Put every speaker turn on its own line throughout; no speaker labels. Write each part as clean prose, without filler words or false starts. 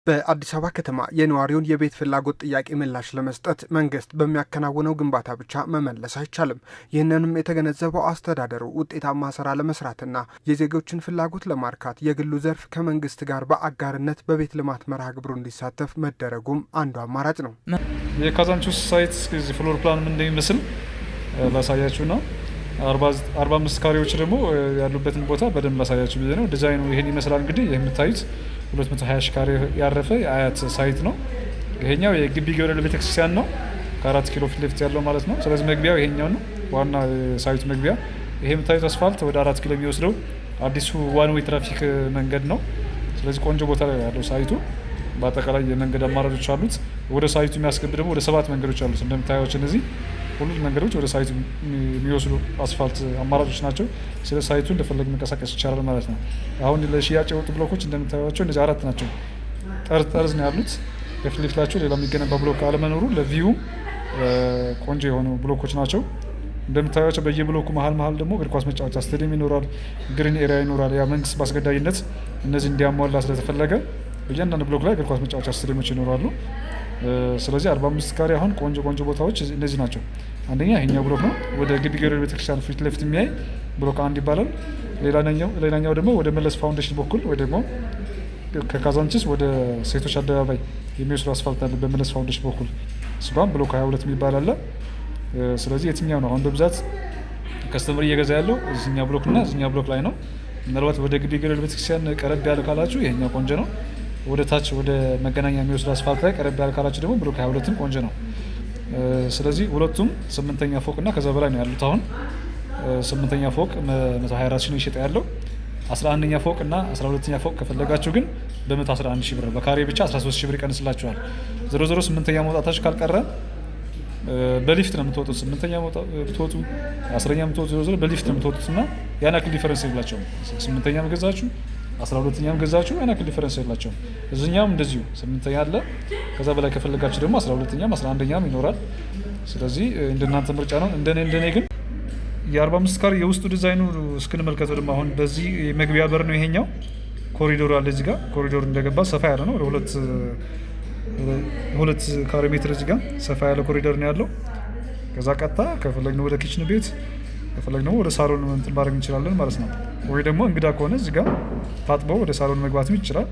በአዲስ አበባ ከተማ የነዋሪውን የቤት ፍላጎት ጥያቄ ምላሽ ለመስጠት መንግስት በሚያከናውነው ግንባታ ብቻ መመለስ አይቻልም። ይህንንም የተገነዘበው አስተዳደሩ ውጤታማ ስራ ለመስራትና የዜጎችን ፍላጎት ለማርካት የግሉ ዘርፍ ከመንግስት ጋር በአጋርነት በቤት ልማት መርሃ ግብሩ እንዲሳተፍ መደረጉም አንዱ አማራጭ ነው።
የካዛንቺስ ሳይት ፍሎር ፕላን ምን እንደሚመስል ላሳያችሁ ነው። 45 ካሬዎች ደግሞ ያሉበትን ቦታ በደንብ ላሳያችሁ ብዬ ነው። ዲዛይኑ ይሄን ይመስላል። እንግዲህ የምታዩት 220 ሺህ ካሬ ያረፈ የአያት ሳይት ነው። ይሄኛው የግቢ ገብርኤል ቤተክርስቲያን ነው፣ ከ4 ኪሎ ፊት ለፊት ያለው ማለት ነው። ስለዚህ መግቢያው ይሄኛው ነው፣ ዋና ሳይቱ መግቢያ። ይሄ የምታዩት አስፋልት ወደ 4 ኪሎ የሚወስደው አዲሱ ዋን ዌይ ትራፊክ መንገድ ነው። ስለዚህ ቆንጆ ቦታ ላይ ያለው ሳይቱ በአጠቃላይ የመንገድ አማራጮች አሉት። ወደ ሳይቱ የሚያስገብ ደግሞ ወደ 7 መንገዶች አሉት። እንደምታዩቸው እነዚህ ሁሉም መንገዶች ወደ ሳይቱ የሚወስዱ አስፋልት አማራጮች ናቸው። ስለ ሳይቱ እንደፈለግ መንቀሳቀስ ይቻላል ማለት ነው። አሁን ለሽያጭ የወጡ ብሎኮች እንደምታዩቸው እነዚህ 4 ናቸው። ጠርዝ ነው ያሉት። ከፊት ለፊታቸው ሌላ የሚገነባ ብሎክ አለመኖሩ ለቪው ቆንጆ የሆኑ ብሎኮች ናቸው። እንደምታዩቸው በየብሎኩ መሀል ደግሞ እግር ኳስ መጫወቻ ስታዲየም ይኖራል፣ ግሪን ኤሪያ ይኖራል። ያ መንግስት በአስገዳጅነት እነዚህ እንዲያሟላ ስለተፈለገ በእያንዳንዱ ብሎክ ላይ እግር ኳስ መጫወቻ ስታዲየሞች ይኖራሉ። ስለዚህ 45 ካሬ አሁን ቆንጆ ቦታዎች እነዚህ ናቸው። አንደኛ ይሄኛው ብሎክ ነው፣ ወደ ግቢ ገብርኤል ቤተክርስቲያን ፊት ለፊት የሚያይ ብሎክ 1 ይባላል። ሌላኛው ደግሞ ወደ መለስ ፋውንዴሽን በኩል ወይ ደግሞ ከካዛንቺስ ወደ ሴቶች አደባባይ የሚወስዱ አስፋልት አለ በመለስ ፋውንዴሽን በኩል፣ እሱም ብሎክ 22 የሚባል አለ። ስለዚህ የትኛው ነው አሁን በብዛት ከስተመር እየገዛ ያለው? እዚህኛው ብሎክ እና እዚህኛው ብሎክ ላይ ነው። ምናልባት ወደ ግቢ ገብርኤል ቤተክርስቲያን ቀረብ ያለ ካላችሁ ይሄኛው ቆንጆ ነው። ወደ ታች ወደ መገናኛ የሚወስዱ አስፋልት ላይ ቀረብ ያለ ካላችሁ ደግሞ ብሎክ 22ም ቆንጆ ነው። ስለዚህ ሁለቱም 8ኛ ፎቅ እና ከዛ በላይ ነው ያሉት። አሁን 8ኛ ፎቅ 124 ሺህ ነው ይሸጣ ያለው። 11ኛ ፎቅ እና 12ኛ ፎቅ ከፈለጋችሁ ግን በ111 ሺህ ብር በካሬ ብቻ 13 ሺህ ብር ይቀንስላችኋል። 8ኛ መውጣታችሁ ካልቀረ በሊፍት ነው የምትወጡት። 8ኛ ብትወጡ 10ኛ ብትወጡ በሊፍት ነው የምትወጡት እና ያን ያክል ዲፈረንስ የላቸውም። 8ኛ ገዛችሁ 12ኛም ገዛችሁ ያን ያክል ዲፈረንስ የላቸውም። እዚህኛውም እንደዚሁ 8ኛ አለ። ከዛ በላይ ከፈለጋችሁ ደግሞ 12ኛም 11ኛም ይኖራል። ስለዚህ እንደናንተ ምርጫ ነው። እንደኔ ግን የ45 ካሬ የውስጡ ዲዛይኑ እስክንመልከተው ደግሞ አሁን በዚህ መግቢያ በር ነው። ይሄኛው ኮሪዶር አለ። እዚህ ጋር ኮሪዶር እንደገባ ሰፋ ያለ ነው። ወደ 2 ካሬ ሜትር እዚህ ጋር ሰፋ ያለ ኮሪዶር ነው ያለው። ከዛ ቀጥታ ከፈለግነው ወደ ኪችን ቤት ከፈለግነው ወደ ሳሎን እንትን ማድረግ እንችላለን ማለት ነው። ወይ ደግሞ እንግዳ ከሆነ እዚህ ጋር ታጥቦ ወደ ሳሎን መግባትም ይችላል።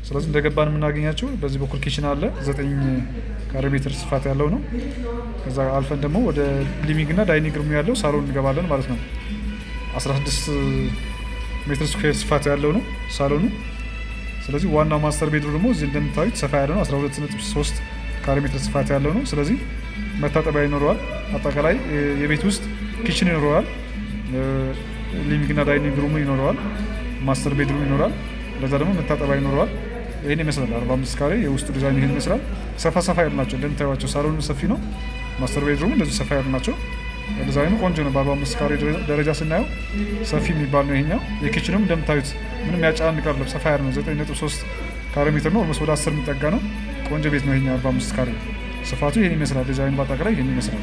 ስለዚህ እንደገባን የምናገኛቸው በዚህ በኩል ኪችን አለ። 9 ካሬ ሜትር ስፋት ያለው ነው። ከዛ አልፈን ደግሞ ወደ ሊቪንግ እና ዳይኒንግ ሩም ያለው ሳሎን እንገባለን ማለት ነው። 16 ሜትር ስኩዌር ስፋት ያለው ነው ሳሎኑ። ስለዚህ ዋናው ማስተር ቤድሩ ደግሞ እዚህ እንደምታዩት ሰፋ ያለ ነው። 12.3 ካሬ ሜትር ስፋት ያለው ነው። ስለዚህ መታጠቢያ ይኖረዋል። አጠቃላይ የቤት ውስጥ ኪችን ይኖረዋል። ሊቪንግ እና ዳይኒንግ ሩሙ ይኖረዋል። ማስተር ቤድሩም ይኖራል። ለዛ ደግሞ መታጠቢያ ይኖረዋል። ይህን ይመስላል 45 ካሬ የውስጡ ዲዛይን ይህን ይመስላል። ሰፋ ያሉ ናቸው እንደምታዩቸው። ሳሎኑ ሰፊ ነው። ማስተር ቤድሩም እንደዚህ ሰፋ ያሉ ናቸው። ዲዛይኑ ቆንጆ ነው። በ45 ካሬ ደረጃ ስናየው ሰፊ የሚባል ነው ይሄኛው። የኪችንም እንደምታዩት ምንም ያጫንቅ አይደለም፣ ሰፋ ያለ ነው። 9.3 ካሬ ሜትር ነው። ኦልሞስት ወደ 10 የሚጠጋ ነው። ቆንጆ ቤት ነው ይሄኛው 45 ካሬ። ስፋቱ ይህን ይመስላል። ዲዛይኑ በአጠቃላይ ይህን ይመስላል።